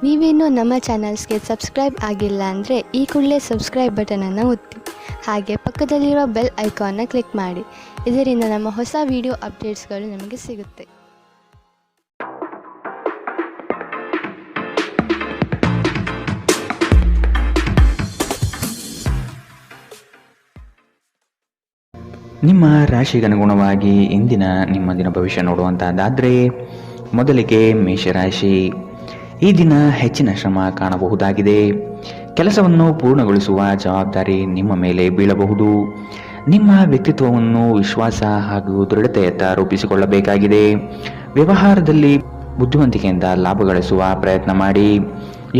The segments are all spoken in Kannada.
ನೀವೇನೂ ನಮ್ಮ ಚಾನಲ್ಸ್ಗೆ ಸಬ್ಸ್ಕ್ರೈಬ್ ಆಗಿಲ್ಲ ಅಂದರೆ ಈ ಕೂಡಲೇ ಸಬ್ಸ್ಕ್ರೈಬ್ ಬಟನನ್ನು ಒತ್ತಿ. ಹಾಗೆ ಪಕ್ಕದಲ್ಲಿರೋ ಬೆಲ್ ಐಕಾನ್ನ ಕ್ಲಿಕ್ ಮಾಡಿ. ಇದರಿಂದ ನಮ್ಮ ಹೊಸ ವಿಡಿಯೋ ಅಪ್ಡೇಟ್ಸ್ಗಳು ನಿಮಗೆ ಸಿಗುತ್ತೆ. ನಿಮ್ಮ ರಾಶಿಗನುಗುಣವಾಗಿ ಇಂದಿನ ನಿಮ್ಮ ದಿನ ಭವಿಷ್ಯ ನೋಡುವಂತಹದ್ದಾದರೆ ಮೊದಲಿಗೆ ಮೇಷರಾಶಿ. ಈ ದಿನ ಹೆಚ್ಚಿನ ಶ್ರಮ ಕಾಣಬಹುದಾಗಿದೆ. ಕೆಲಸವನ್ನು ಪೂರ್ಣಗೊಳಿಸುವ ಜವಾಬ್ದಾರಿ ನಿಮ್ಮ ಮೇಲೆ ಬೀಳಬಹುದು. ನಿಮ್ಮ ವ್ಯಕ್ತಿತ್ವವನ್ನು ವಿಶ್ವಾಸ ಹಾಗೂ ದೃಢತೆಯತ್ತ ರೂಪಿಸಿಕೊಳ್ಳಬೇಕಾಗಿದೆ. ವ್ಯವಹಾರದಲ್ಲಿ ಬುದ್ಧಿವಂತಿಕೆಯಿಂದ ಲಾಭ ಗಳಿಸುವ ಪ್ರಯತ್ನ ಮಾಡಿ.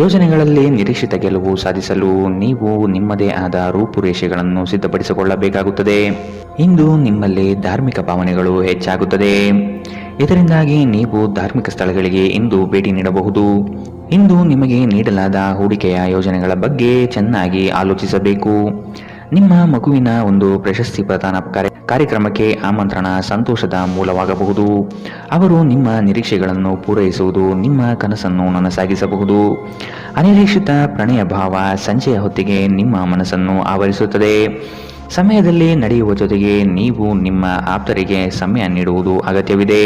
ಯೋಜನೆಗಳಲ್ಲಿ ನಿರೀಕ್ಷಿತ ಗೆಲುವು ಸಾಧಿಸಲು ನೀವು ನಿಮ್ಮದೇ ಆದ ರೂಪುರೇಷೆಗಳನ್ನು ಸಿದ್ಧಪಡಿಸಿಕೊಳ್ಳಬೇಕಾಗುತ್ತದೆ. ಇಂದು ನಿಮ್ಮಲ್ಲಿ ಧಾರ್ಮಿಕ ಭಾವನೆಗಳು ಹೆಚ್ಚಾಗುತ್ತದೆ. ಇದರಿಂದಾಗಿ ನೀವು ಧಾರ್ಮಿಕ ಸ್ಥಳಗಳಿಗೆ ಇಂದು ಭೇಟಿ ನೀಡಬಹುದು. ಇಂದು ನಿಮಗೆ ನೀಡಲಾದ ಹೂಡಿಕೆಯ ಯೋಜನೆಗಳ ಬಗ್ಗೆ ಚೆನ್ನಾಗಿ ಆಲೋಚಿಸಬೇಕು. ನಿಮ್ಮ ಮಗುವಿನ ಒಂದು ಪ್ರಶಸ್ತಿ ಪ್ರದಾನ ಕಾರ್ಯಕ್ರಮಕ್ಕೆ ಆಮಂತ್ರಣ ಸಂತೋಷದ ಮೂಲವಾಗಬಹುದು. ಅವರು ನಿಮ್ಮ ನಿರೀಕ್ಷೆಗಳನ್ನು ಪೂರೈಸುವುದು ನಿಮ್ಮ ಕನಸನ್ನು ನನಸಾಗಿಸಬಹುದು. ಅನಿರೀಕ್ಷಿತ ಪ್ರಣಯ ಭಾವ ಸಂಜೆಯ ಹೊತ್ತಿಗೆ ನಿಮ್ಮ ಮನಸ್ಸನ್ನು ಆವರಿಸುತ್ತದೆ. ಸಮಯದಲ್ಲಿ ನಡೆಯುವ ಜೊತೆಗೆ ನೀವು ನಿಮ್ಮ ಆಪ್ತರಿಗೆ ಸಮಯ ನೀಡುವುದು ಅಗತ್ಯವಿದೆ.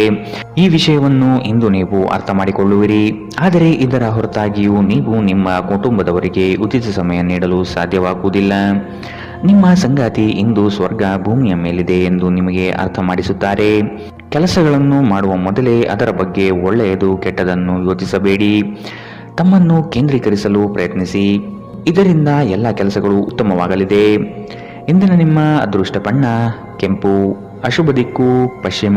ಈ ವಿಷಯವನ್ನು ಇಂದು ನೀವು ಅರ್ಥ ಮಾಡಿಕೊಳ್ಳುವಿರಿ. ಆದರೆ ಇದರ ಹೊರತಾಗಿಯೂ ನೀವು ನಿಮ್ಮ ಕುಟುಂಬದವರಿಗೆ ಉಚಿತ ಸಮಯ ನೀಡಲು ಸಾಧ್ಯವಾಗುವುದಿಲ್ಲ. ನಿಮ್ಮ ಸಂಗಾತಿ ಇಂದು ಸ್ವರ್ಗ ಭೂಮಿಯ ಮೇಲಿದೆ ಎಂದು ನಿಮಗೆ ಅರ್ಥ ಮಾಡಿಸುತ್ತಾರೆ. ಕೆಲಸಗಳನ್ನು ಮಾಡುವ ಮೊದಲೇ ಅದರ ಬಗ್ಗೆ ಒಳ್ಳೆಯದು ಕೆಟ್ಟದನ್ನು ಯೋಚಿಸಬೇಡಿ. ತಮ್ಮನ್ನು ಕೇಂದ್ರೀಕರಿಸಲು ಪ್ರಯತ್ನಿಸಿ. ಇದರಿಂದ ಎಲ್ಲ ಕೆಲಸಗಳು ಉತ್ತಮವಾಗಲಿದೆ. ಇಂದಿನ ನಿಮ್ಮ ಅದೃಷ್ಟ ಬಣ್ಣ ಕೆಂಪು. ಅಶುಭ ದಿಕ್ಕು ಪಶ್ಚಿಮ.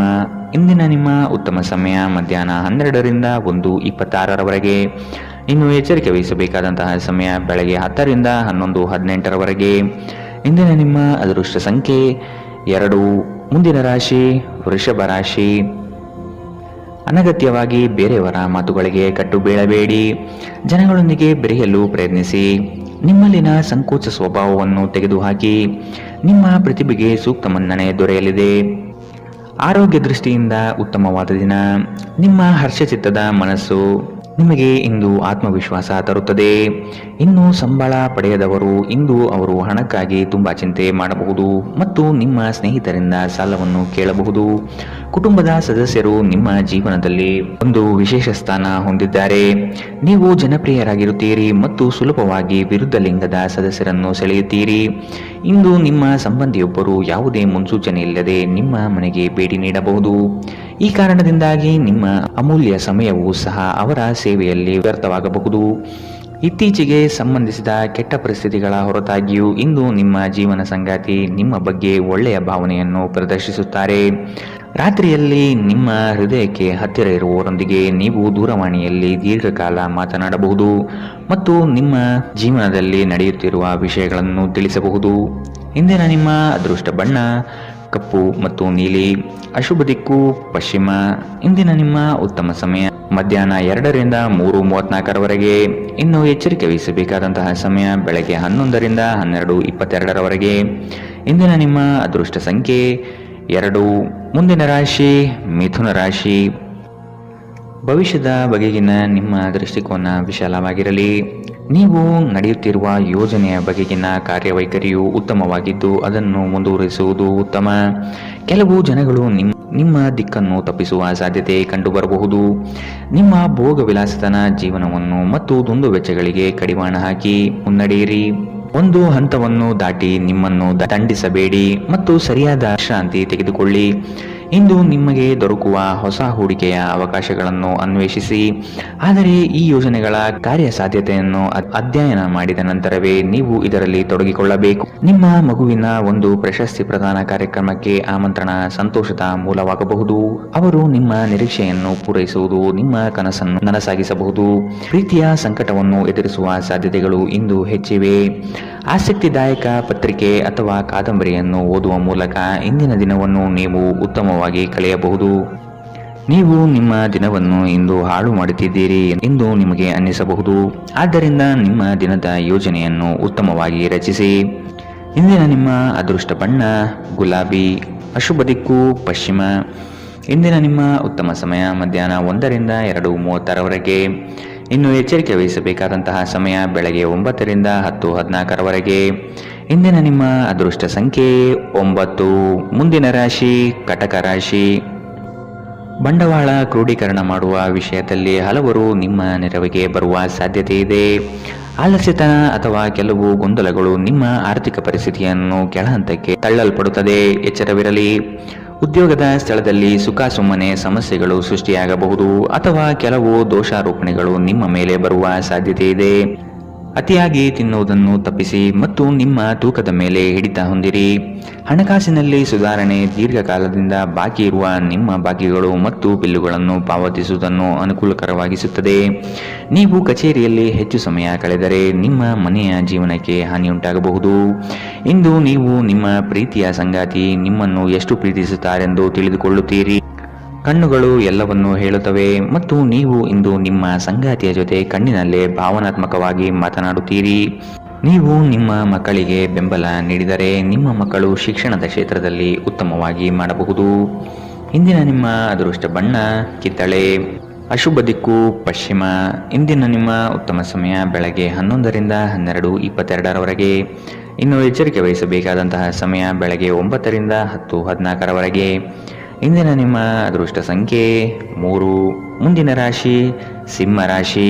ಇಂದಿನ ನಿಮ್ಮ ಉತ್ತಮ ಸಮಯ ಮಧ್ಯಾಹ್ನ 12ರಿಂದ 1:26ರವರೆಗೆ. ಇನ್ನು ಎಚ್ಚರಿಕೆ ವಹಿಸಬೇಕಾದಂತಹ ಸಮಯ ಬೆಳಗ್ಗೆ 10ರಿಂದ 11:18ರವರೆಗೆ. ಇಂದಿನ ನಿಮ್ಮ ಅದೃಷ್ಟ ಸಂಖ್ಯೆ 2. ಮುಂದಿನ ರಾಶಿ ವೃಷಭ ರಾಶಿ. ಅನಗತ್ಯವಾಗಿ ಬೇರೆಯವರ ಮಾತುಗಳಿಗೆ ಕಟ್ಟು ಬೀಳಬೇಡಿ. ಜನಗಳೊಂದಿಗೆ ಬೆರೆಯಲು ಪ್ರಯತ್ನಿಸಿ. ನಿಮ್ಮಲ್ಲಿನ ಸಂಕೋಚ ಸ್ವಭಾವವನ್ನು ತೆಗೆದುಹಾಕಿ. ನಿಮ್ಮ ಪ್ರತಿಭೆಗೆ ಸೂಕ್ತ ಮನ್ನಣೆ ದೊರೆಯಲಿದೆ. ಆರೋಗ್ಯ ದೃಷ್ಟಿಯಿಂದ ಉತ್ತಮವಾದ ದಿನ. ನಿಮ್ಮ ಹರ್ಷಚಿತ್ತದ ಮನಸ್ಸು ನಿಮಗೆ ಇಂದು ಆತ್ಮವಿಶ್ವಾಸ ತರುತ್ತದೆ. ಇನ್ನು ಸಂಬಳ ಪಡೆಯದವರು ಇಂದು ಅವರು ಹಣಕ್ಕಾಗಿ ತುಂಬಾ ಚಿಂತೆ ಮಾಡಬಹುದು ಮತ್ತು ನಿಮ್ಮ ಸ್ನೇಹಿತರಿಂದ ಸಾಲವನ್ನು ಕೇಳಬಹುದು. ಕುಟುಂಬದ ಸದಸ್ಯರು ನಿಮ್ಮ ಜೀವನದಲ್ಲಿ ಒಂದು ವಿಶೇಷ ಸ್ಥಾನ ಹೊಂದಿದ್ದಾರೆ. ನೀವು ಜನಪ್ರಿಯರಾಗಿರುತ್ತೀರಿ ಮತ್ತು ಸುಲಭವಾಗಿ ವಿರುದ್ಧ ಲಿಂಗದ ಸದಸ್ಯರನ್ನು ಸೆಳೆಯುತ್ತೀರಿ. ಇಂದು ನಿಮ್ಮ ಸಂಬಂಧಿಯೊಬ್ಬರು ಯಾವುದೇ ಮುನ್ಸೂಚನೆ ಇಲ್ಲದೆ ನಿಮ್ಮ ಮನೆಗೆ ಭೇಟಿ ನೀಡಬಹುದು. ಈ ಕಾರಣದಿಂದಾಗಿ ನಿಮ್ಮ ಅಮೂಲ್ಯ ಸಮಯವೂ ಸಹ ಅವರ ಸೇವೆಯಲ್ಲಿ ವ್ಯರ್ಥವಾಗಬಹುದು. ಇತ್ತೀಚೆಗೆ ಸಂಬಂಧಿಸಿದ ಕೆಟ್ಟ ಪರಿಸ್ಥಿತಿಗಳ ಹೊರತಾಗಿಯೂ ಇಂದು ನಿಮ್ಮ ಜೀವನ ಸಂಗಾತಿ ನಿಮ್ಮ ಬಗ್ಗೆ ಒಳ್ಳೆಯ ಭಾವನೆಯನ್ನು ಪ್ರದರ್ಶಿಸುತ್ತಾರೆ. ರಾತ್ರಿಯಲ್ಲಿ ನಿಮ್ಮ ಹೃದಯಕ್ಕೆ ಹತ್ತಿರ ಇರುವವರೊಂದಿಗೆ ನೀವು ದೂರವಾಣಿಯಲ್ಲಿ ದೀರ್ಘಕಾಲ ಮಾತನಾಡಬಹುದು ಮತ್ತು ನಿಮ್ಮ ಜೀವನದಲ್ಲಿ ನಡೆಯುತ್ತಿರುವ ವಿಷಯಗಳನ್ನು ತಿಳಿಸಬಹುದು. ಇಂದಿನ ನಿಮ್ಮ ಅದೃಷ್ಟ ಬಣ್ಣ ಕಪ್ಪು ಮತ್ತು ನೀಲಿ. ಅಶುಭ ದಿಕ್ಕು ಪಶ್ಚಿಮ. ಇಂದಿನ ನಿಮ್ಮ ಉತ್ತಮ ಸಮಯ ಮಧ್ಯಾಹ್ನ 2ರಿಂದ 3:34ರವರೆಗೆ. ಇನ್ನು ಎಚ್ಚರಿಕೆ ವಹಿಸಬೇಕಾದಂತಹ ಸಮಯ ಬೆಳಗ್ಗೆ 11ರಿಂದ 12:22ರವರೆಗೆ. ಇಂದಿನ ನಿಮ್ಮ ಅದೃಷ್ಟ ಸಂಖ್ಯೆ 2. ಮುಂದಿನ ರಾಶಿ ಮಿಥುನ ರಾಶಿ. ಭವಿಷ್ಯದ ಬಗೆಗಿನ ನಿಮ್ಮ ದೃಷ್ಟಿಕೋನ ವಿಶಾಲವಾಗಿರಲಿ. ನೀವು ನಡೆಯುತ್ತಿರುವ ಯೋಜನೆಯ ಬಗೆಗಿನ ಕಾರ್ಯವೈಖರಿಯು ಉತ್ತಮವಾಗಿದ್ದು ಅದನ್ನು ಮುಂದುವರಿಸುವುದು ಉತ್ತಮ. ಕೆಲವು ಜನಗಳು ನಿಮ್ಮ ದಿಕ್ಕನ್ನು ತಪ್ಪಿಸುವ ಸಾಧ್ಯತೆ ಕಂಡುಬರಬಹುದು. ನಿಮ್ಮ ಭೋಗ ವಿಲಾಸತನ ಜೀವನವನ್ನು ಮತ್ತು ದುಂದು ವೆಚ್ಚಗಳಿಗೆ ಕಡಿವಾಣ ಹಾಕಿ ಮುನ್ನಡೆಯಿರಿ. ಒಂದು ಹಂತವನ್ನು ದಾಟಿ ನಿಮ್ಮನ್ನು ದಂಡಿಸಬೇಡಿ ಮತ್ತು ಸರಿಯಾದ ವಿಶ್ರಾಂತಿ ತೆಗೆದುಕೊಳ್ಳಿ. ಇಂದು ನಿಮಗೆ ದೊರಕುವ ಹೊಸ ಹೂಡಿಕೆಯ ಅವಕಾಶಗಳನ್ನು ಅನ್ವೇಷಿಸಿ. ಆದರೆ ಈ ಯೋಜನೆಗಳ ಕಾರ್ಯಸಾಧ್ಯತೆಯನ್ನು ಅಧ್ಯಯನ ಮಾಡಿದ ನಂತರವೇ ನೀವು ಇದರಲ್ಲಿ ತೊಡಗಿಕೊಳ್ಳಬೇಕು. ನಿಮ್ಮ ಮಗುವಿನ ಒಂದು ಪ್ರಶಸ್ತಿ ಪ್ರದಾನ ಕಾರ್ಯಕ್ರಮಕ್ಕೆ ಆಮಂತ್ರಣ ಸಂತೋಷದ ಮೂಲವಾಗಬಹುದು. ಅವರು ನಿಮ್ಮ ನಿರೀಕ್ಷೆಯನ್ನು ಪೂರೈಸುವುದು ನಿಮ್ಮ ಕನಸನ್ನು ನನಸಾಗಿಸಬಹುದು. ಪ್ರೀತಿಯ ಸಂಕಟವನ್ನು ಎದುರಿಸುವ ಸಾಧ್ಯತೆಗಳು ಇಂದು ಹೆಚ್ಚಿವೆ. ಆಸಕ್ತಿದಾಯಕ ಪತ್ರಿಕೆ ಅಥವಾ ಕಾದಂಬರಿಯನ್ನು ಓದುವ ಮೂಲಕ ಇಂದಿನ ದಿನವನ್ನು ನೀವು ಉತ್ತಮವಾಗಿ ಕಳೆಯಬಹುದು. ನೀವು ನಿಮ್ಮ ದಿನವನ್ನು ಇಂದು ಹಾಳು ಮಾಡುತ್ತಿದ್ದೀರಿ ಎಂದು ನಿಮಗೆ ಅನ್ನಿಸಬಹುದು. ಆದ್ದರಿಂದ ನಿಮ್ಮ ದಿನದ ಯೋಜನೆಯನ್ನು ಉತ್ತಮವಾಗಿ ರಚಿಸಿ. ಇಂದಿನ ನಿಮ್ಮ ಅದೃಷ್ಟ ಬಣ್ಣ ಗುಲಾಬಿ. ಅಶುಭ ದಿಕ್ಕು ಪಶ್ಚಿಮ. ಇಂದಿನ ನಿಮ್ಮ ಉತ್ತಮ ಸಮಯ ಮಧ್ಯಾಹ್ನ 1ರಿಂದ 2:36ರವರೆಗೆ. ಇನ್ನು ಎಚ್ಚರಿಕೆ ವಹಿಸಬೇಕಾದಂತಹ ಸಮಯ ಬೆಳಗ್ಗೆ 9 ರಿಂದ 10:14 ಇಂದಿನ ನಿಮ್ಮ ಅದೃಷ್ಟ ಸಂಖ್ಯೆ 9. ಮುಂದಿನ ರಾಶಿ ಕಟಕ ರಾಶಿ. ಬಂಡವಾಳ ಕ್ರೋಢೀಕರಣ ಮಾಡುವ ವಿಷಯದಲ್ಲಿ ಹಲವರು ನಿಮ್ಮ ನೆರವಿಗೆ ಬರುವ ಸಾಧ್ಯತೆ ಇದೆ. ಆಲಸ್ಯತನ ಅಥವಾ ಕೆಲವು ಗೊಂದಲಗಳು ನಿಮ್ಮ ಆರ್ಥಿಕ ಪರಿಸ್ಥಿತಿಯನ್ನು ಕೆಳಹಂತಕ್ಕೆ ತಳ್ಳಲ್ಪಡುತ್ತದೆ. ಎಚ್ಚರವಿರಲಿ. ಉದ್ಯೋಗದ ಸ್ಥಳದಲ್ಲಿ ಸುಮ್ಮನೆ ಸಮಸ್ಯೆಗಳು ಸೃಷ್ಟಿಯಾಗಬಹುದು ಅಥವಾ ಕೆಲವು ದೋಷಾರೋಪಣೆಗಳು ನಿಮ್ಮ ಮೇಲೆ ಬರುವ ಸಾಧ್ಯತೆ ಇದೆ. ಅತಿಯಾಗಿ ತಿನ್ನುವುದನ್ನು ತಪ್ಪಿಸಿ ಮತ್ತು ನಿಮ್ಮ ತೂಕದ ಮೇಲೆ ಹಿಡಿತ ಹೊಂದಿರಿ. ಹಣಕಾಸಿನಲ್ಲಿ ಸುಧಾರಣೆ. ದೀರ್ಘಕಾಲದಿಂದ ಬಾಕಿ ಇರುವ ನಿಮ್ಮ ಬಾಕಿಗಳು ಮತ್ತು ಬಿಲ್ಲುಗಳನ್ನು ಪಾವತಿಸುವುದನ್ನು ಅನುಕೂಲಕರವಾಗಿಸುತ್ತದೆ. ನೀವು ಕಚೇರಿಯಲ್ಲಿ ಹೆಚ್ಚು ಸಮಯ ಕಳೆದರೆ ನಿಮ್ಮ ಮನೆಯ ಜೀವನಕ್ಕೆ ಹಾನಿಯುಂಟಾಗಬಹುದು. ಇಂದು ನೀವು ನಿಮ್ಮ ಪ್ರೀತಿಯ ಸಂಗಾತಿ ನಿಮ್ಮನ್ನು ಎಷ್ಟು ಪ್ರೀತಿಸುತ್ತಾರೆಂದು ತಿಳಿದುಕೊಳ್ಳುತ್ತೀರಿ. ಕಣ್ಣುಗಳು ಎಲ್ಲವನ್ನೂ ಹೇಳುತ್ತವೆ ಮತ್ತು ನೀವು ಇಂದು ನಿಮ್ಮ ಸಂಗಾತಿಯ ಜೊತೆ ಕಣ್ಣಿನಲ್ಲೇ ಭಾವನಾತ್ಮಕವಾಗಿ ಮಾತನಾಡುತ್ತೀರಿ. ನೀವು ನಿಮ್ಮ ಮಕ್ಕಳಿಗೆ ಬೆಂಬಲ ನೀಡಿದರೆ ನಿಮ್ಮ ಮಕ್ಕಳು ಶಿಕ್ಷಣದ ಕ್ಷೇತ್ರದಲ್ಲಿ ಉತ್ತಮವಾಗಿ ಮಾಡಬಹುದು. ಇಂದಿನ ನಿಮ್ಮ ಅದೃಷ್ಟ ಬಣ್ಣ ಕಿತ್ತಳೆ. ಅಶುಭ ದಿಕ್ಕು ಪಶ್ಚಿಮ. ಇಂದಿನ ನಿಮ್ಮ ಉತ್ತಮ ಸಮಯ ಬೆಳಗ್ಗೆ 11 ರಿಂದ 12:22. ಇನ್ನು ಎಚ್ಚರಿಕೆ ವಹಿಸಬೇಕಾದಂತಹ ಸಮಯ ಬೆಳಗ್ಗೆ 9 ರಿಂದ 10:14. ಇಂದಿನ ನಿಮ್ಮ ಅದೃಷ್ಟ ಸಂಖ್ಯೆ 3. ಮುಂದಿನ ರಾಶಿ ಸಿಂಹ ರಾಶಿ.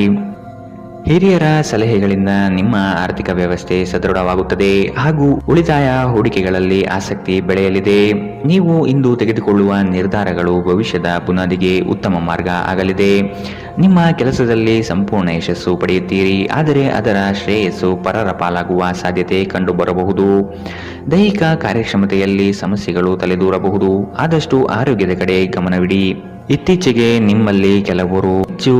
ಹಿರಿಯರ ಸಲಹೆಗಳಿಂದ ನಿಮ್ಮ ಆರ್ಥಿಕ ವ್ಯವಸ್ಥೆ ಸದೃಢವಾಗುತ್ತದೆ ಹಾಗೂ ಉಳಿತಾಯ ಹೂಡಿಕೆಗಳಲ್ಲಿ ಆಸಕ್ತಿ ಬೆಳೆಯಲಿದೆ. ನೀವು ಇಂದು ತೆಗೆದುಕೊಳ್ಳುವ ನಿರ್ಧಾರಗಳು ಭವಿಷ್ಯದ ಬುನಾದಿಗೆ ಉತ್ತಮ ಮಾರ್ಗ ಆಗಲಿದೆ. ನಿಮ್ಮ ಕೆಲಸದಲ್ಲಿ ಸಂಪೂರ್ಣ ಯಶಸ್ಸು ಪಡೆಯುತ್ತೀರಿ, ಆದರೆ ಅದರ ಶ್ರೇಯಸ್ಸು ಪರರ ಪಾಲಾಗುವ ಸಾಧ್ಯತೆ ಕಂಡುಬರಬಹುದು. ದೈಹಿಕ ಕಾರ್ಯಕ್ಷಮತೆಯಲ್ಲಿ ಸಮಸ್ಯೆಗಳು ತಲೆದೂರಬಹುದು. ಆದಷ್ಟು ಆರೋಗ್ಯದ ಕಡೆ ಗಮನವಿಡಿ. ಇತ್ತೀಚೆಗೆ ನಿಮ್ಮಲ್ಲಿ ಕೆಲವರು ಹೆಚ್ಚು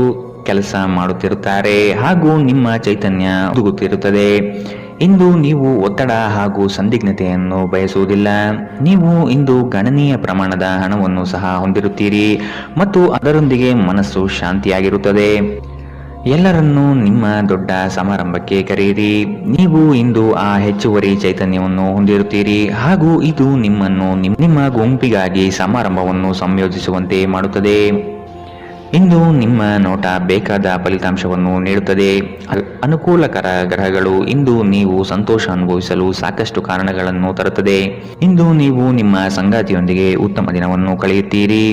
ಕೆಲಸ ಮಾಡುತ್ತಿರುತ್ತಾರೆ ಹಾಗೂ ನಿಮ್ಮ ಚೈತನ್ಯ ಉದುಗುತ್ತಿರುತ್ತದೆ. ಇಂದು ನೀವು ಒತ್ತಡ ಹಾಗೂ ಸಂದಿಗ್ಧತೆಯನ್ನು ಬಯಸುವುದಿಲ್ಲ. ನೀವು ಇಂದು ಗಣನೀಯ ಪ್ರಮಾಣದ ಹಣವನ್ನು ಸಹ ಹೊಂದಿರುತ್ತೀರಿ ಮತ್ತು ಅದರೊಂದಿಗೆ ಮನಸ್ಸು ಶಾಂತಿಯಾಗಿರುತ್ತದೆ. ಎಲ್ಲರನ್ನೂ ನಿಮ್ಮ ದೊಡ್ಡ ಸಮಾರಂಭಕ್ಕೆ ಕರೆಯಿರಿ. ನೀವು ಇಂದು ಆ ಹೆಚ್ಚುವರಿ ಚೈತನ್ಯವನ್ನು ಹೊಂದಿರುತ್ತೀರಿ ಹಾಗೂ ಇದು ನಿಮ್ಮನ್ನು ನಿಮ್ಮ ಗುಂಪಿಗಾಗಿ ಸಮಾರಂಭವನ್ನು ಸಂಯೋಜಿಸುವಂತೆ ಮಾಡುತ್ತದೆ. ಇಂದು ನಿಮ್ಮ ನೋಟ ಬೇಕಾದ ಫಲಿತಾಂಶವನ್ನು ನೀಡುತ್ತದೆ. ಅನುಕೂಲಕರ ಗ್ರಹಗಳು ಇಂದು ನೀವು ಸಂತೋಷ ಅನುಭವಿಸಲು ಸಾಕಷ್ಟು ಕಾರಣಗಳನ್ನು ತರುತ್ತದೆ. ಇಂದು ನೀವು ನಿಮ್ಮ ಸಂಗಾತಿಯೊಂದಿಗೆ ಉತ್ತಮ ದಿನವನ್ನು ಕಳೆಯುತ್ತೀರಿ.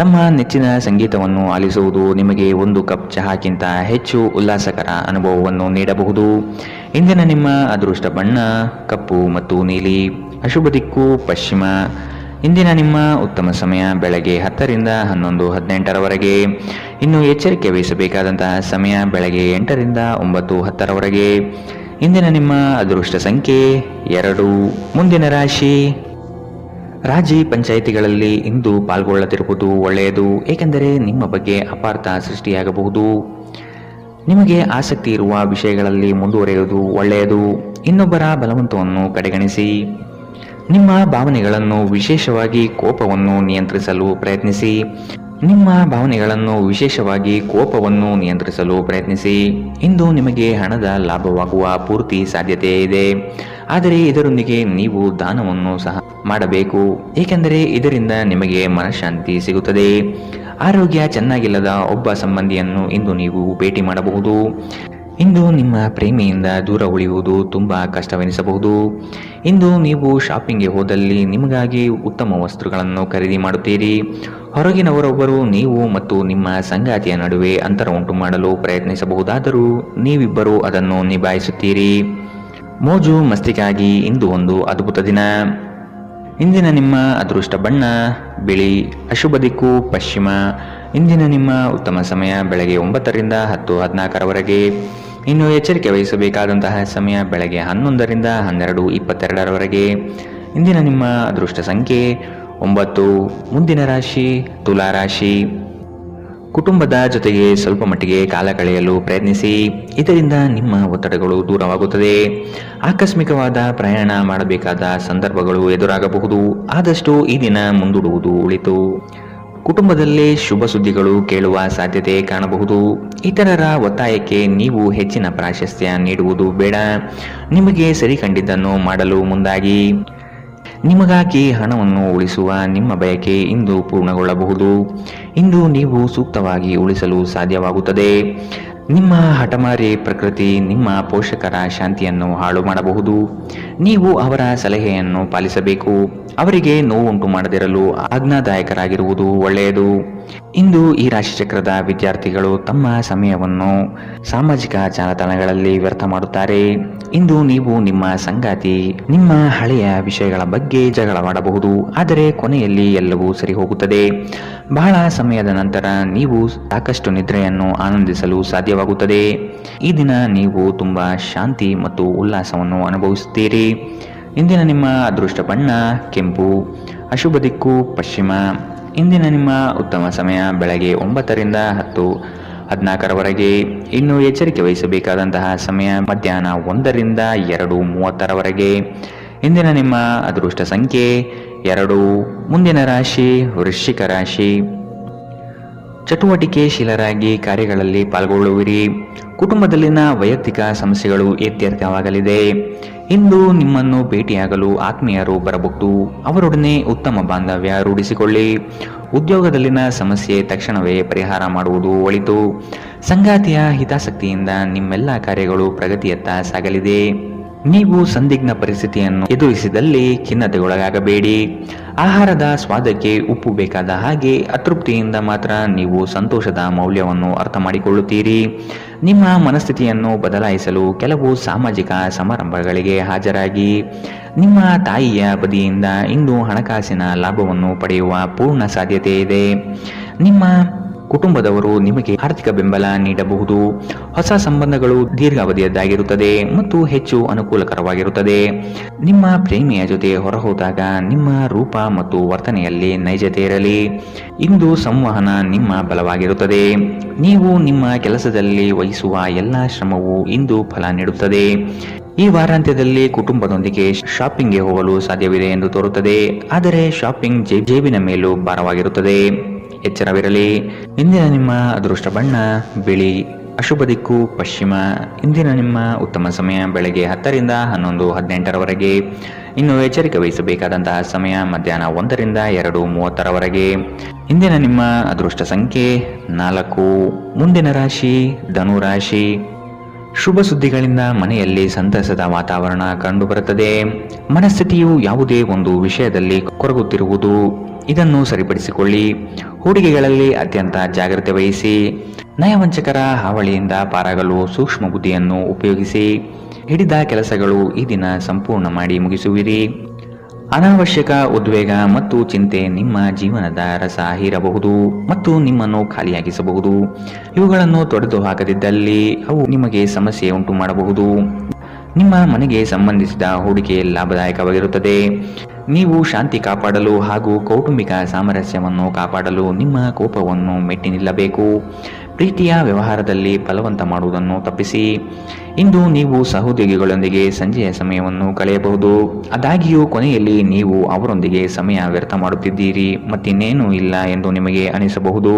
ತಮ್ಮ ನೆಚ್ಚಿನ ಸಂಗೀತವನ್ನು ಆಲಿಸುವುದು ನಿಮಗೆ 1 ಕಪ್ ಚಹಾಕ್ಕಿಂತ ಹೆಚ್ಚು ಉಲ್ಲಾಸಕರ ಅನುಭವವನ್ನು ನೀಡಬಹುದು. ಇಂದಿನ ನಿಮ್ಮ ಅದೃಷ್ಟ ಬಣ್ಣ ಕಪ್ಪು ಮತ್ತು ನೀಲಿ. ಅಶುಭ ದಿಕ್ಕು ಪಶ್ಚಿಮ. ಇಂದಿನ ನಿಮ್ಮ ಉತ್ತಮ ಸಮಯ ಬೆಳಗ್ಗೆ 10 ರಿಂದ 11:18. ಇನ್ನು ಎಚ್ಚರಿಕೆ ವಹಿಸಬೇಕಾದಂತಹ ಸಮಯ ಬೆಳಗ್ಗೆ 8 ರಿಂದ 9:10. ಇಂದಿನ ನಿಮ್ಮ ಅದೃಷ್ಟ ಸಂಖ್ಯೆ 2. ಮುಂದಿನ ರಾಶಿ ರಾಜಿ ಪಂಚಾಯಿತಿಗಳಲ್ಲಿ ಇಂದು ಪಾಲ್ಗೊಳ್ಳದಿರುವುದು ಒಳ್ಳೆಯದು, ಏಕೆಂದರೆ ನಿಮ್ಮ ಬಗ್ಗೆ ಅಪಾರ್ಥ ಸೃಷ್ಟಿಯಾಗಬಹುದು. ನಿಮಗೆ ಆಸಕ್ತಿ ಇರುವ ವಿಷಯಗಳಲ್ಲಿ ಮುಂದುವರಿಯುವುದು ಒಳ್ಳೆಯದು. ಇನ್ನೊಬ್ಬರ ಬಲವಂತವನ್ನು ಕಡೆಗಣಿಸಿ. ನಿಮ್ಮ ಭಾವನೆಗಳನ್ನು ವಿಶೇಷವಾಗಿ ಕೋಪವನ್ನು ನಿಯಂತ್ರಿಸಲು ಪ್ರಯತ್ನಿಸಿ. ಇಂದು ನಿಮಗೆ ಹಣದ ಲಾಭವಾಗುವ ಪೂರ್ತಿ ಸಾಧ್ಯತೆ ಇದೆ, ಆದರೆ ಇದರೊಂದಿಗೆ ನೀವು ದಾನವನ್ನು ಸಹ ಮಾಡಬೇಕು, ಏಕೆಂದರೆ ಇದರಿಂದ ನಿಮಗೆ ಮನಃಶಾಂತಿ ಸಿಗುತ್ತದೆ. ಆರೋಗ್ಯ ಚೆನ್ನಾಗಿಲ್ಲದ ಒಬ್ಬ ಸಂಬಂಧಿಯನ್ನು ಇಂದು ನೀವು ಭೇಟಿ ಮಾಡಬಹುದು. ಇಂದು ನಿಮ್ಮ ಪ್ರೇಮಿಯಿಂದ ದೂರ ಉಳಿಯುವುದು ತುಂಬಾ ಕಷ್ಟವೆನಿಸಬಹುದು. ಇಂದು ನೀವು ಶಾಪಿಂಗ್ಗೆ ಹೋದಲ್ಲಿ ನಿಮಗಾಗಿ ಉತ್ತಮ ವಸ್ತುಗಳನ್ನು ಖರೀದಿ ಮಾಡುತ್ತೀರಿ. ಹೊರಗಿನವರೊಬ್ಬರು ನೀವು ಮತ್ತು ನಿಮ್ಮ ಸಂಗಾತಿಯ ನಡುವೆ ಅಂತರ ಉಂಟು ಮಾಡಲು ಪ್ರಯತ್ನಿಸಬಹುದಾದರೂ ನೀವಿಬ್ಬರು ಅದನ್ನು ನಿಭಾಯಿಸುತ್ತೀರಿ. ಮೋಜು ಮಸ್ತಿಗಾಗಿ ಇಂದು ಒಂದು ಅದ್ಭುತ ದಿನ. ಇಂದಿನ ನಿಮ್ಮ ಅದೃಷ್ಟ ಬಣ್ಣ ಬಿಳಿ. ಅಶುಭ ದಿಕ್ಕು ಪಶ್ಚಿಮ. ಇಂದಿನ ನಿಮ್ಮ ಉತ್ತಮ ಸಮಯ ಬೆಳಗ್ಗೆ 9 ರಿಂದ 10:14. ಇನ್ನು ಎಚ್ಚರಿಕೆ ವಹಿಸಬೇಕಾದಂತಹ ಸಮಯ ಬೆಳಗ್ಗೆ 11 ರಿಂದ 12:22. ಇಂದಿನ ನಿಮ್ಮ ಅದೃಷ್ಟ ಸಂಖ್ಯೆ 9. ಮುಂದಿನ ರಾಶಿ ತುಲಾ ರಾಶಿ. ಕುಟುಂಬದ ಜೊತೆಗೆ ಸ್ವಲ್ಪ ಮಟ್ಟಿಗೆ ಕಾಲ ಕಳೆಯಲು ಪ್ರಯತ್ನಿಸಿ, ಇದರಿಂದ ನಿಮ್ಮ ಒತ್ತಡಗಳು ದೂರವಾಗುತ್ತದೆ. ಆಕಸ್ಮಿಕವಾದ ಪ್ರಯಾಣ ಮಾಡಬೇಕಾದ ಸಂದರ್ಭಗಳು ಎದುರಾಗಬಹುದು, ಆದಷ್ಟು ಈ ದಿನ ಮುಂದೂಡುವುದು ಒಳಿತು. ಕುಟುಂಬದಲ್ಲಿ ಶುಭ ಸುದ್ದಿಗಳು ಕೇಳುವ ಸಾಧ್ಯತೆ ಕಾಣಬಹುದು. ಇತರರ ಒತ್ತಾಯಕ್ಕೆ ನೀವು ಹೆಚ್ಚಿನ ಪ್ರಾಶಸ್ತ್ಯ ನೀಡುವುದು ಬೇಡ. ನಿಮಗೆ ಸರಿ ಕಂಡಿದ್ದನ್ನು ಮಾಡಲು ಮುಂದಾಗಿ. ನಿಮಗಾಗಿ ಹಣವನ್ನು ಉಳಿಸುವ ನಿಮ್ಮ ಬಯಕೆ ಇಂದು ಪೂರ್ಣಗೊಳ್ಳಬಹುದು. ಇಂದು ನೀವು ಸೂಕ್ತವಾಗಿ ಉಳಿಸಲು ಸಾಧ್ಯವಾಗುತ್ತದೆ. ನಿಮ್ಮ ಹಠಮಾರಿ ಪ್ರಕೃತಿ ನಿಮ್ಮ ಪೋಷಕರ ಶಾಂತಿಯನ್ನು ಹಾಳು ಮಾಡಬಹುದು. ನೀವು ಅವರ ಸಲಹೆಯನ್ನು ಪಾಲಿಸಬೇಕು. ಅವರಿಗೆ ನೋವುಂಟು ಮಾಡದಿರಲು ಆಜ್ಞಾದಾಯಕರಾಗಿರುವುದು ಒಳ್ಳೆಯದು. ಇಂದು ಈ ರಾಶಿಚಕ್ರದ ವಿದ್ಯಾರ್ಥಿಗಳು ತಮ್ಮ ಸಮಯವನ್ನು ಸಾಮಾಜಿಕ ಜಾಲತಾಣಗಳಲ್ಲಿ ವ್ಯರ್ಥ ಮಾಡುತ್ತಾರೆ. ಇಂದು ನೀವು ನಿಮ್ಮ ಸಂಗಾತಿ ನಿಮ್ಮ ಹಳೆಯ ವಿಷಯಗಳ ಬಗ್ಗೆ ಜಗಳವಾಡಬಹುದು, ಆದರೆ ಕೊನೆಯಲ್ಲಿ ಎಲ್ಲವೂ ಸರಿ ಹೋಗುತ್ತದೆ. ಬಹಳ ಸಮಯದ ನಂತರ ನೀವು ಸಾಕಷ್ಟು ನಿದ್ರೆಯನ್ನು ಆನಂದಿಸಲು ಸಾಧ್ಯವಾಗುತ್ತದೆ. ಈ ದಿನ ನೀವು ತುಂಬಾ ಶಾಂತಿ ಮತ್ತು ಉಲ್ಲಾಸವನ್ನು ಅನುಭವಿಸುತ್ತೀರಿ. ಇಂದಿನ ನಿಮ್ಮ ಅದೃಷ್ಟ ಬಣ್ಣ ಕೆಂಪು, ಅಶುಭ ದಿಕ್ಕು ಪಶ್ಚಿಮ. ಇಂದಿನ ನಿಮ್ಮ ಉತ್ತಮ ಸಮಯ ಬೆಳಗ್ಗೆ 9ರಿಂದ 10:14ರವರೆಗೆ. ಇನ್ನು ಎಚ್ಚರಿಕೆ ವಹಿಸಬೇಕಾದಂತಹ ಸಮಯ ಮಧ್ಯಾಹ್ನ 1ರಿಂದ 2:30ರವರೆಗೆ. ಇಂದಿನ ನಿಮ್ಮ ಅದೃಷ್ಟ ಸಂಖ್ಯೆ 2. ಮುಂದಿನ ರಾಶಿ ವೃಶ್ಚಿಕ ರಾಶಿ. ಚಟುವಟಿಕೆಶೀಲರಾಗಿ ಕಾರ್ಯಗಳಲ್ಲಿ ಪಾಲ್ಗೊಳ್ಳುವಿರಿ. ಕುಟುಂಬದಲ್ಲಿನ ವೈಯಕ್ತಿಕ ಸಮಸ್ಯೆಗಳು ಇತ್ಯರ್ಥವಾಗಲಿದೆ. ಇಂದು ನಿಮ್ಮನ್ನು ಭೇಟಿಯಾಗಲು ಆತ್ಮೀಯರು ಬರಬಹುದು. ಅವರೊಡನೆ ಉತ್ತಮ ಬಾಂಧವ್ಯ ರೂಢಿಸಿಕೊಳ್ಳಿ. ಉದ್ಯೋಗದಲ್ಲಿನ ಸಮಸ್ಯೆ ತಕ್ಷಣವೇ ಪರಿಹಾರ ಮಾಡುವುದು ಒಳಿತು. ಸಂಗಾತಿಯ ಹಿತಾಸಕ್ತಿಯಿಂದ ನಿಮ್ಮೆಲ್ಲ ಕಾರ್ಯಗಳು ಪ್ರಗತಿಯತ್ತ ಸಾಗಲಿದೆ. ನೀವು ಸಂದಿಗ್ಧ ಪರಿಸ್ಥಿತಿಯನ್ನು ಎದುರಿಸಿದಲ್ಲಿ ಖಿನ್ನತೆಗೊಳಗಾಗಬೇಡಿ. ಆಹಾರದ ಸ್ವಾದಕ್ಕೆ ಉಪ್ಪು ಬೇಕಾದ ಹಾಗೆ ಅತೃಪ್ತಿಯಿಂದ ಮಾತ್ರ ನೀವು ಸಂತೋಷದ ಮೌಲ್ಯವನ್ನು ಅರ್ಥ ಮಾಡಿಕೊಳ್ಳುತ್ತೀರಿ. ನಿಮ್ಮ ಮನಸ್ಥಿತಿಯನ್ನು ಬದಲಾಯಿಸಲು ಕೆಲವು ಸಾಮಾಜಿಕ ಸಮಾರಂಭಗಳಿಗೆ ಹಾಜರಾಗಿ. ನಿಮ್ಮ ತಾಯಿಯ ಬದಿಯಿಂದ ಇಂದು ಹಣಕಾಸಿನ ಲಾಭವನ್ನು ಪಡೆಯುವ ಪೂರ್ಣ ಸಾಧ್ಯತೆ ಇದೆ. ನಿಮ್ಮ ಕುಟುಂಬದವರು ನಿಮಗೆ ಆರ್ಥಿಕ ಬೆಂಬಲ ನೀಡಬಹುದು. ಹೊಸ ಸಂಬಂಧಗಳು ದೀರ್ಘಾವಧಿಯದ್ದಾಗಿರುತ್ತದೆ ಮತ್ತು ಹೆಚ್ಚು ಅನುಕೂಲಕರವಾಗಿರುತ್ತದೆ. ನಿಮ್ಮ ಪ್ರೇಮಿಯ ಜೊತೆ ಹೊರಹೋದಾಗ ನಿಮ್ಮ ರೂಪ ಮತ್ತು ವರ್ತನೆಯಲ್ಲಿ ನೈಜತೆ ಇರಲಿ. ಇಂದು ಸಂವಹನ ನಿಮ್ಮ ಬಲವಾಗಿರುತ್ತದೆ. ನೀವು ನಿಮ್ಮ ಕೆಲಸದಲ್ಲಿ ವಹಿಸುವ ಎಲ್ಲ ಶ್ರಮವು ಇಂದು ಫಲ ನೀಡುತ್ತದೆ. ಈ ವಾರಾಂತ್ಯದಲ್ಲಿ ಕುಟುಂಬದೊಂದಿಗೆ ಶಾಪಿಂಗ್ಗೆ ಹೋಗಲು ಸಾಧ್ಯವಿದೆ ಎಂದು ತೋರುತ್ತದೆ, ಆದರೆ ಶಾಪಿಂಗ್ ಜೇಬಿನ ಮೇಲೂ ಭಾರವಾಗಿರುತ್ತದೆ. ಎಚ್ಚರವಿರಲಿ. ಇಂದಿನ ನಿಮ್ಮ ಅದೃಷ್ಟ ಬಣ್ಣ ಬಿಳಿ, ಅಶುಭ ದಿಕ್ಕು ಪಶ್ಚಿಮ. ಇಂದಿನ ನಿಮ್ಮ ಉತ್ತಮ ಸಮಯ ಬೆಳಗ್ಗೆ 10ರಿಂದ 11:18ರವರೆಗೆ. ಇನ್ನು ಎಚ್ಚರಿಕೆ ವಹಿಸಬೇಕಾದಂತಹ ಸಮಯ ಮಧ್ಯಾಹ್ನ 1ರಿಂದ 2:30ರವರೆಗೆ. ಇಂದಿನ ನಿಮ್ಮ ಅದೃಷ್ಟ ಸಂಖ್ಯೆ 4. ಮುಂದಿನ ರಾಶಿ ಧನುರಾಶಿ. ಶುಭ ಸುದ್ದಿಗಳಿಂದ ಮನೆಯಲ್ಲಿ ಸಂತಸದ ವಾತಾವರಣ ಕಂಡುಬರುತ್ತದೆ. ಮನಸ್ಥಿತಿಯು ಯಾವುದೇ ಒಂದು ವಿಷಯದಲ್ಲಿ ಕೊರಗುತ್ತಿರುವುದು, ಇದನ್ನು ಸರಿಪಡಿಸಿಕೊಳ್ಳಿ. ಹೂಡಿಕೆಗಳಲ್ಲಿ ಅತ್ಯಂತ ಜಾಗ್ರತೆ ವಹಿಸಿ. ನಯವಂಚಕರ ಹಾವಳಿಯಿಂದ ಪಾರಾಗಲು ಸೂಕ್ಷ್ಮ ಬುದ್ಧಿಯನ್ನು ಉಪಯೋಗಿಸಿ. ಹಿಡಿದ ಕೆಲಸಗಳು ಈ ದಿನ ಸಂಪೂರ್ಣ ಮಾಡಿ ಮುಗಿಸುವಿರಿ. ಅನಾವಶ್ಯಕ ಉದ್ವೇಗ ಮತ್ತು ಚಿಂತೆ ನಿಮ್ಮ ಜೀವನದ ರಸ ಹೀರಬಹುದು ಮತ್ತು ನಿಮ್ಮನ್ನು ಖಾಲಿಯಾಗಿಸಬಹುದು. ಇವುಗಳನ್ನು ತೊಡೆದು ಹಾಕದಿದ್ದಲ್ಲಿ ಅವು ನಿಮಗೆ ಸಮಸ್ಯೆ ಉಂಟು ಮಾಡಬಹುದು. ನಿಮ್ಮ ಮನೆಗೆ ಸಂಬಂಧಿಸಿದ ಹೂಡಿಕೆ ಲಾಭದಾಯಕವಾಗಿರುತ್ತದೆ. ನೀವು ಶಾಂತಿ ಕಾಪಾಡಲು ಹಾಗೂ ಕೌಟುಂಬಿಕ ಸಾಮರಸ್ಯವನ್ನು ಕಾಪಾಡಲು ನಿಮ್ಮ ಕೋಪವನ್ನು ಮೆಟ್ಟಿ ನಿಲ್ಲಬೇಕು. ಪ್ರೀತಿಯ ವ್ಯವಹಾರದಲ್ಲಿ ಬಲವಂತ ಮಾಡುವುದನ್ನು ತಪ್ಪಿಸಿ. ಇಂದು ನೀವು ಸಹೋದ್ಯೋಗಿಗಳೊಂದಿಗೆ ಸಂಜೆಯ ಸಮಯವನ್ನು ಕಳೆಯಬಹುದು. ಆದಾಗ್ಯೂ ಕೊನೆಯಲ್ಲಿ ನೀವು ಅವರೊಂದಿಗೆ ಸಮಯ ವ್ಯರ್ಥ ಮಾಡುತ್ತಿದ್ದೀರಿ ಮತ್ತಿನ್ನೇನೂ ಇಲ್ಲ ಎಂದು ನಿಮಗೆ ಅನಿಸಬಹುದು.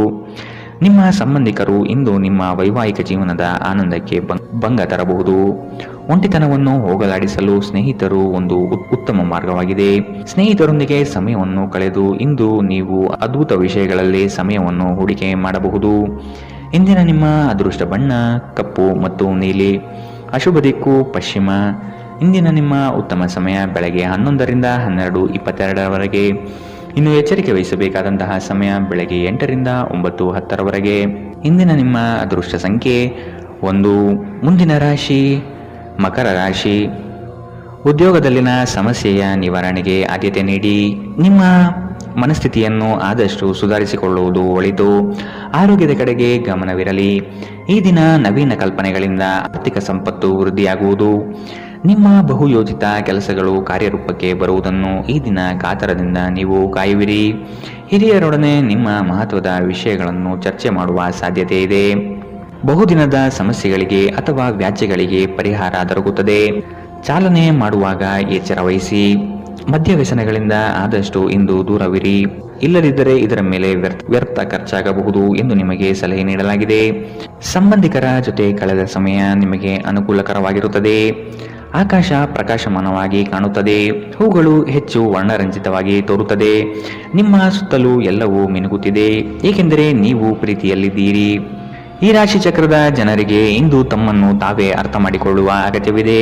ನಿಮ್ಮ ಸಂಬಂಧಿಕರು ಇಂದು ನಿಮ್ಮ ವೈವಾಹಿಕ ಜೀವನದ ಆನಂದಕ್ಕೆ ಭಂಗ ತರಬಹುದು. ಒಂಟಿತನವನ್ನು ಹೋಗಲಾಡಿಸಲು ಸ್ನೇಹಿತರು ಒಂದು ಉತ್ತಮ ಮಾರ್ಗವಾಗಿದೆ. ಸ್ನೇಹಿತರೊಂದಿಗೆ ಸಮಯವನ್ನು ಕಳೆದು ಇಂದು ನೀವು ಅದ್ಭುತ ವಿಷಯಗಳಲ್ಲಿ ಸಮಯವನ್ನು ಹೂಡಿಕೆ ಮಾಡಬಹುದು. ಇಂದಿನ ನಿಮ್ಮ ಅದೃಷ್ಟ ಬಣ್ಣ ಕಪ್ಪು ಮತ್ತು ನೀಲಿ, ಅಶುಭ ದಿಕ್ಕು ಪಶ್ಚಿಮ. ಇಂದಿನ ನಿಮ್ಮ ಉತ್ತಮ ಸಮಯ ಬೆಳಗ್ಗೆ 11ರಿಂದ 12:22ರವರೆಗೆ. ಇನ್ನು ಎಚ್ಚರಿಕೆ ವಹಿಸಬೇಕಾದಂತಹ ಸಮಯ ಬೆಳಗ್ಗೆ 8ರಿಂದ 9:10ರವರೆಗೆ. ಇಂದಿನ ನಿಮ್ಮ ಅದೃಷ್ಟ ಸಂಖ್ಯೆ 1. ಮುಂದಿನ ರಾಶಿ ಮಕರ ರಾಶಿ. ಉದ್ಯೋಗದಲ್ಲಿನ ಸಮಸ್ಯೆಯ ನಿವಾರಣೆಗೆ ಆದ್ಯತೆ ನೀಡಿ. ನಿಮ್ಮ ಮನಸ್ಥಿತಿಯನ್ನು ಆದಷ್ಟು ಸುಧಾರಿಸಿಕೊಳ್ಳುವುದು ಒಳಿತು. ಆರೋಗ್ಯದ ಕಡೆಗೆ ಗಮನವಿರಲಿ. ಈ ದಿನ ನವೀನ ಕಲ್ಪನೆಗಳಿಂದ ಆರ್ಥಿಕ ಸಂಪತ್ತು ವೃದ್ಧಿಯಾಗುವುದು. ನಿಮ್ಮ ಬಹುಯೋಜಿತ ಕೆಲಸಗಳು ಕಾರ್ಯರೂಪಕ್ಕೆ ಬರುವುದನ್ನು ಈ ದಿನ ಕಾತರದಿಂದ ನೀವು ಕಾಯುವಿರಿ. ಹಿರಿಯರೊಡನೆ ನಿಮ್ಮ ಮಹತ್ವದ ವಿಷಯಗಳನ್ನು ಚರ್ಚೆ ಮಾಡುವ ಸಾಧ್ಯತೆ ಇದೆ. ಬಹುದಿನದ ಸಮಸ್ಯೆಗಳಿಗೆ ಅಥವಾ ವ್ಯಾಜ್ಯಗಳಿಗೆ ಪರಿಹಾರ ದೊರಕುತ್ತದೆ. ಚಾಲನೆ ಮಾಡುವಾಗ ಎಚ್ಚರ ವಹಿಸಿ. ಮದ್ಯ ವ್ಯಸನಗಳಿಂದ ಆದಷ್ಟು ಇಂದು ದೂರವಿರಿ. ಇಲ್ಲದಿದ್ದರೆ ಇದರ ಮೇಲೆ ವ್ಯರ್ಥ ಖರ್ಚಾಗಬಹುದು ಎಂದು ನಿಮಗೆ ಸಲಹೆ ನೀಡಲಾಗಿದೆ. ಸಂಬಂಧಿಕರ ಜೊತೆ ಕಳೆದ ಸಮಯ ನಿಮಗೆ ಅನುಕೂಲಕರವಾಗಿರುತ್ತದೆ. ಆಕಾಶ ಪ್ರಕಾಶಮಾನವಾಗಿ ಕಾಣುತ್ತದೆ. ಹೂಗಳು ಹೆಚ್ಚು ವರ್ಣರಂಜಿತವಾಗಿ ತೋರುತ್ತದೆ. ನಿಮ್ಮ ಸುತ್ತಲೂ ಎಲ್ಲವೂ ಮಿನುಗುತ್ತಿದೆ, ಏಕೆಂದರೆ ನೀವು ಪ್ರೀತಿಯಲ್ಲಿದ್ದೀರಿ. ಈ ರಾಶಿ ಚಕ್ರದ ಜನರಿಗೆ ಇಂದು ತಮ್ಮನ್ನು ತಾವೇ ಅರ್ಥ ಮಾಡಿಕೊಳ್ಳುವ ಅಗತ್ಯವಿದೆ.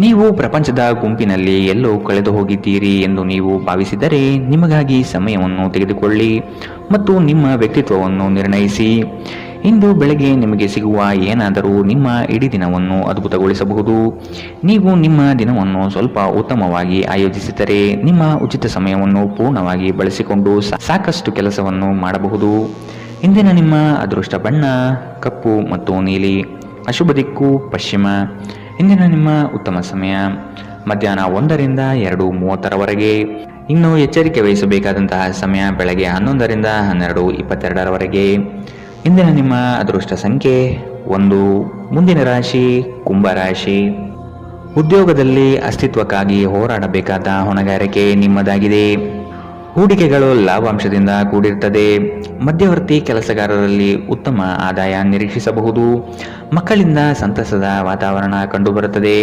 ನೀವು ಪ್ರಪಂಚದ ಗುಂಪಿನಲ್ಲಿ ಎಲ್ಲೋ ಕಳೆದು ಹೋಗಿದ್ದೀರಿ ಎಂದು ನೀವು ಭಾವಿಸಿದರೆ ನಿಮಗಾಗಿ ಸಮಯವನ್ನು ತೆಗೆದುಕೊಳ್ಳಿ ಮತ್ತು ನಿಮ್ಮ ವ್ಯಕ್ತಿತ್ವವನ್ನು ನಿರ್ಣಯಿಸಿ. ಇಂದು ಬೆಳಗ್ಗೆ ನಿಮಗೆ ಸಿಗುವ ಏನಾದರೂ ನಿಮ್ಮ ಇಡೀ ದಿನವನ್ನು ಅದ್ಭುತಗೊಳಿಸಬಹುದು. ನೀವು ನಿಮ್ಮ ದಿನವನ್ನು ಸ್ವಲ್ಪ ಉತ್ತಮವಾಗಿ ಆಯೋಜಿಸಿದರೆ ನಿಮ್ಮ ಉಚಿತ ಸಮಯವನ್ನು ಪೂರ್ಣವಾಗಿ ಬಳಸಿಕೊಂಡು ಸಾಕಷ್ಟು ಕೆಲಸವನ್ನು ಮಾಡಬಹುದು. ಇಂದಿನ ನಿಮ್ಮ ಅದೃಷ್ಟ ಬಣ್ಣ ಕಪ್ಪು ಮತ್ತು ನೀಲಿ. ಅಶುಭ ದಿಕ್ಕು ಪಶ್ಚಿಮ. ಇಂದಿನ ನಿಮ್ಮ ಉತ್ತಮ ಸಮಯ ಮಧ್ಯಾಹ್ನ 1ರಿಂದ 2:30ರವರೆಗೆ. ಇನ್ನು ಎಚ್ಚರಿಕೆ ವಹಿಸಬೇಕಾದಂತಹ ಸಮಯ ಬೆಳಗ್ಗೆ 11ರಿಂದ 12:22ರವರೆಗೆ. ಇಂದಿನ ನಿಮ್ಮ ಅದೃಷ್ಟ ಸಂಖ್ಯೆ 1. ಮುಂದಿನ ರಾಶಿ ಕುಂಭರಾಶಿ. ಉದ್ಯೋಗದಲ್ಲಿ ಅಸ್ತಿತ್ವಕ್ಕಾಗಿ ಹೋರಾಡಬೇಕಾದ ಹೊಣೆಗಾರಿಕೆ ನಿಮ್ಮದಾಗಿದೆ. ಹೂಡಿಕೆಗಳು ಲಾಭಾಂಶದಿಂದ ಕೂಡಿರುತ್ತದೆ. ಮಧ್ಯವರ್ತಿ ಕೆಲಸಗಾರರಲ್ಲಿ ಉತ್ತಮ ಆದಾಯ ನಿರೀಕ್ಷಿಸಬಹುದು. ಮಕ್ಕಳಿಂದ ಸಂತಸದ ವಾತಾವರಣ ಕಂಡುಬರುತ್ತದೆ.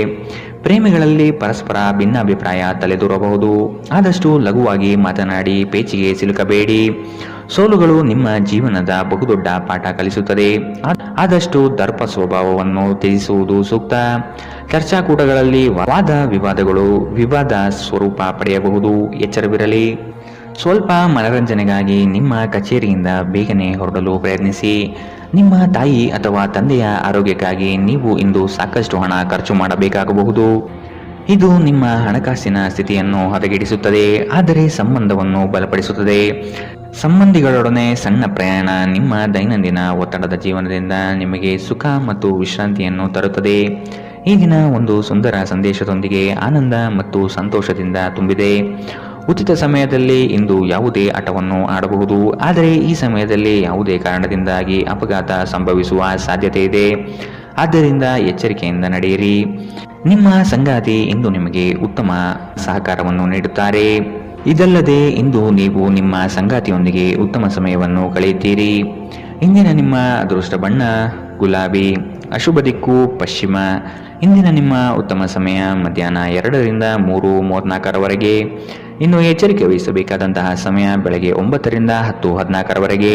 ಪ್ರೇಮಿಗಳಲ್ಲಿ ಪರಸ್ಪರ ಭಿನ್ನಾಭಿಪ್ರಾಯ ತಲೆದೂರಬಹುದು. ಆದಷ್ಟು ಲಘುವಾಗಿ ಮಾತನಾಡಿ ಪೇಚಿಗೆ ಸಿಲುಕಬೇಡಿ. ಸೋಲುಗಳು ನಿಮ್ಮ ಜೀವನದ ಬಹುದೊಡ್ಡ ಪಾಠ ಕಲಿಸುತ್ತದೆ. ಆದಷ್ಟು ದರ್ಪ ಸ್ವಭಾವವನ್ನು ತ್ಯಜಿಸುವುದು ಸೂಕ್ತ. ಚರ್ಚಾಕೂಟಗಳಲ್ಲಿ ವಾದ ವಿವಾದಗಳು ವಿವಾದ ಸ್ವರೂಪ ಪಡೆಯಬಹುದು. ಎಚ್ಚರವಿರಲಿ. ಸ್ವಲ್ಪ ಮನರಂಜನೆಗಾಗಿ ನಿಮ್ಮ ಕಚೇರಿಯಿಂದ ಬೇಗನೆ ಹೊರಡಲು ಪ್ರಯತ್ನಿಸಿ. ನಿಮ್ಮ ತಾಯಿ ಅಥವಾ ತಂದೆಯ ಆರೋಗ್ಯಕ್ಕಾಗಿ ನೀವು ಇಂದು ಸಾಕಷ್ಟು ಹಣ ಖರ್ಚು ಮಾಡಬೇಕಾಗಬಹುದು. ಇದು ನಿಮ್ಮ ಹಣಕಾಸಿನ ಸ್ಥಿತಿಯನ್ನು ಹದಗೆಡಿಸುತ್ತದೆ, ಆದರೆ ಸಂಬಂಧವನ್ನು ಬಲಪಡಿಸುತ್ತದೆ. ಸಂಬಂಧಿಗಳೊಡನೆ ಸಣ್ಣ ಪ್ರಯಾಣ ನಿಮ್ಮ ದೈನಂದಿನ ಒತ್ತಡದ ಜೀವನದಿಂದ ನಿಮಗೆ ಸುಖ ಮತ್ತು ವಿಶ್ರಾಂತಿಯನ್ನು ತರುತ್ತದೆ. ಈ ದಿನ ಒಂದು ಸುಂದರ ಸಂದೇಶದೊಂದಿಗೆ ಆನಂದ ಮತ್ತು ಸಂತೋಷದಿಂದ ತುಂಬಿದೆ. ಉಚಿತ ಸಮಯದಲ್ಲಿ ಇಂದು ಯಾವುದೇ ಆಟವನ್ನು ಆಡಬಹುದು, ಆದರೆ ಈ ಸಮಯದಲ್ಲಿ ಯಾವುದೇ ಕಾರಣದಿಂದಾಗಿ ಅಪಘಾತ ಸಂಭವಿಸುವ ಸಾಧ್ಯತೆ ಇದೆ. ಆದ್ದರಿಂದ ಎಚ್ಚರಿಕೆಯಿಂದ ನಡೆಯಿರಿ. ನಿಮ್ಮ ಸಂಗಾತಿ ಇಂದು ನಿಮಗೆ ಉತ್ತಮ ಸಹಕಾರವನ್ನು ನೀಡುತ್ತಾರೆ. ಇದಲ್ಲದೆ ಇಂದು ನೀವು ನಿಮ್ಮ ಸಂಗಾತಿಯೊಂದಿಗೆ ಉತ್ತಮ ಸಮಯವನ್ನು ಕಳೆಯುತ್ತೀರಿ. ಇಂದಿನ ನಿಮ್ಮ ಅದೃಷ್ಟ ಬಣ್ಣ ಗುಲಾಬಿ. ಅಶುಭ ದಿಕ್ಕು ಪಶ್ಚಿಮ. ಇಂದಿನ ನಿಮ್ಮ ಉತ್ತಮ ಸಮಯ ಮಧ್ಯಾಹ್ನ 2ರಿಂದ 3:34ರವರೆಗೆ. ಇನ್ನು ಎಚ್ಚರಿಕೆ ವಹಿಸಬೇಕಾದಂತಹ ಸಮಯ ಬೆಳಗ್ಗೆ 9ರಿಂದ 10:14ರವರೆಗೆ.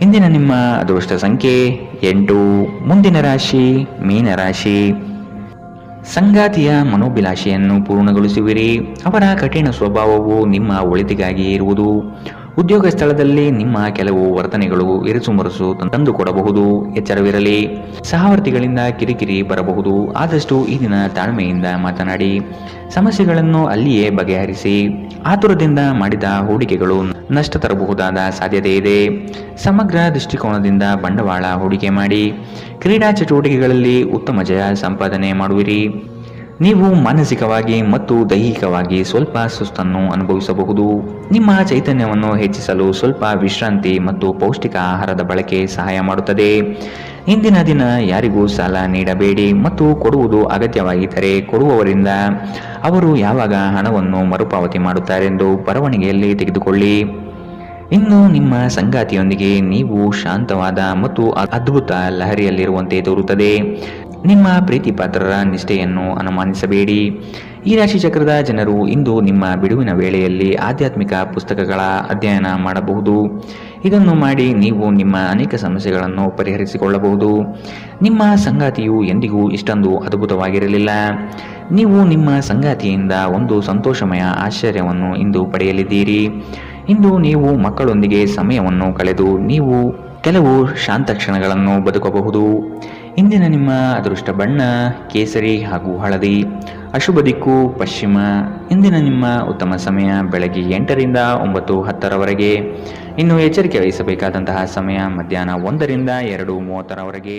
ಇಂದಿನ ನಿಮ್ಮ ಅದೃಷ್ಟ ಸಂಖ್ಯೆ 8. ಮುಂದಿನ ರಾಶಿ ಮೀನರಾಶಿ. ಸಂಗಾತಿಯ ಮನೋಭಿಲಾಷೆಯನ್ನು ಪೂರ್ಣಗೊಳಿಸುವಿರಿ. ಅವರ ಕಠಿಣ ಸ್ವಭಾವವು ನಿಮ್ಮ ಒಳಿತಿಗಾಗಿ ಇರುವುದು. ಉದ್ಯೋಗ ಸ್ಥಳದಲ್ಲಿ ನಿಮ್ಮ ಕೆಲವು ವರ್ತನೆಗಳು ಇರಿಸುಮುರುಸು ತಂದುಕೊಡಬಹುದು. ಎಚ್ಚರವಿರಲಿ. ಸಹವರ್ತಿಗಳಿಂದ ಕಿರಿಕಿರಿ ಬರಬಹುದು. ಆದಷ್ಟು ಈ ದಿನ ತಾಳ್ಮೆಯಿಂದ ಮಾತನಾಡಿ ಸಮಸ್ಯೆಗಳನ್ನು ಅಲ್ಲಿಯೇ ಬಗೆಹರಿಸಿ. ಆತುರದಿಂದ ಮಾಡಿದ ಹೂಡಿಕೆಗಳು ನಷ್ಟ ತರಬಹುದಾದ ಸಾಧ್ಯತೆ ಇದೆ. ಸಮಗ್ರ ದೃಷ್ಟಿಕೋನದಿಂದ ಬಂಡವಾಳ ಹೂಡಿಕೆ ಮಾಡಿ. ಕ್ರೀಡಾ ಚಟುವಟಿಕೆಗಳಲ್ಲಿ ಉತ್ತಮ ಜಯ ಸಂಪಾದನೆ ಮಾಡುವಿರಿ. ನೀವು ಮಾನಸಿಕವಾಗಿ ಮತ್ತು ದೈಹಿಕವಾಗಿ ಸ್ವಲ್ಪ ಸುಸ್ತನ್ನು ಅನುಭವಿಸಬಹುದು. ನಿಮ್ಮ ಚೈತನ್ಯವನ್ನು ಹೆಚ್ಚಿಸಲು ಸ್ವಲ್ಪ ವಿಶ್ರಾಂತಿ ಮತ್ತು ಪೌಷ್ಟಿಕ ಆಹಾರದ ಬಳಕೆ ಸಹಾಯ ಮಾಡುತ್ತದೆ. ಇಂದಿನ ದಿನ ಯಾರಿಗೂ ಸಾಲ ನೀಡಬೇಡಿ ಮತ್ತು ಕೊಡುವುದು ಅಗತ್ಯವಾಗಿದ್ದರೆ ಕೊಡುವವರಿಂದ ಅವರು ಯಾವಾಗ ಹಣವನ್ನು ಮರುಪಾವತಿ ಮಾಡುತ್ತಾರೆಂದು ಬರವಣಿಗೆಯಲ್ಲಿ ತೆಗೆದುಕೊಳ್ಳಿ. ಇನ್ನು ನಿಮ್ಮ ಸಂಗಾತಿಯೊಂದಿಗೆ ನೀವು ಶಾಂತವಾದ ಮತ್ತು ಅದ್ಭುತ ಲಹರಿಯಲ್ಲಿರುವಂತೆ ತೋರುತ್ತದೆ. ನಿಮ್ಮ ಪ್ರೀತಿ ಪಾತ್ರರ ನಿಷ್ಠೆಯನ್ನು ಅನುಮಾನಿಸಬೇಡಿ. ಈ ರಾಶಿ ಚಕ್ರದ ಜನರು ಇಂದು ನಿಮ್ಮ ಬಿಡುವಿನ ವೇಳೆಯಲ್ಲಿ ಆಧ್ಯಾತ್ಮಿಕ ಪುಸ್ತಕಗಳ ಅಧ್ಯಯನ ಮಾಡಬಹುದು. ಇದನ್ನು ಮಾಡಿ ನೀವು ನಿಮ್ಮ ಅನೇಕ ಸಮಸ್ಯೆಗಳನ್ನು ಪರಿಹರಿಸಿಕೊಳ್ಳಬಹುದು. ನಿಮ್ಮ ಸಂಗಾತಿಯು ಎಂದಿಗೂ ಇಷ್ಟೊಂದು ಅದ್ಭುತವಾಗಿರಲಿಲ್ಲ. ನೀವು ನಿಮ್ಮ ಸಂಗಾತಿಯಿಂದ ಒಂದು ಸಂತೋಷಮಯ ಆಶ್ಚರ್ಯವನ್ನು ಇಂದು ಪಡೆಯಲಿದ್ದೀರಿ. ಇಂದು ನೀವು ಮಕ್ಕಳೊಂದಿಗೆ ಸಮಯವನ್ನು ಕಳೆದು ನೀವು ಕೆಲವು ಶಾಂತ ಕ್ಷಣಗಳನ್ನು ಬದುಕಬಹುದು. ಇಂದಿನ ನಿಮ್ಮ ಅದೃಷ್ಟ ಬಣ್ಣ ಕೇಸರಿ ಹಾಗೂ ಹಳದಿ. ಅಶುಭ ದಿಕ್ಕು ಪಶ್ಚಿಮ. ಇಂದಿನ ನಿಮ್ಮ ಉತ್ತಮ ಸಮಯ ಬೆಳಗ್ಗೆ 8ರಿಂದ 9:10ರವರೆಗೆ. ಇನ್ನು ಎಚ್ಚರಿಕೆ ವಹಿಸಬೇಕಾದಂತಹ ಸಮಯ ಮಧ್ಯಾಹ್ನ 1ರಿಂದ 2:30ರವರೆಗೆ.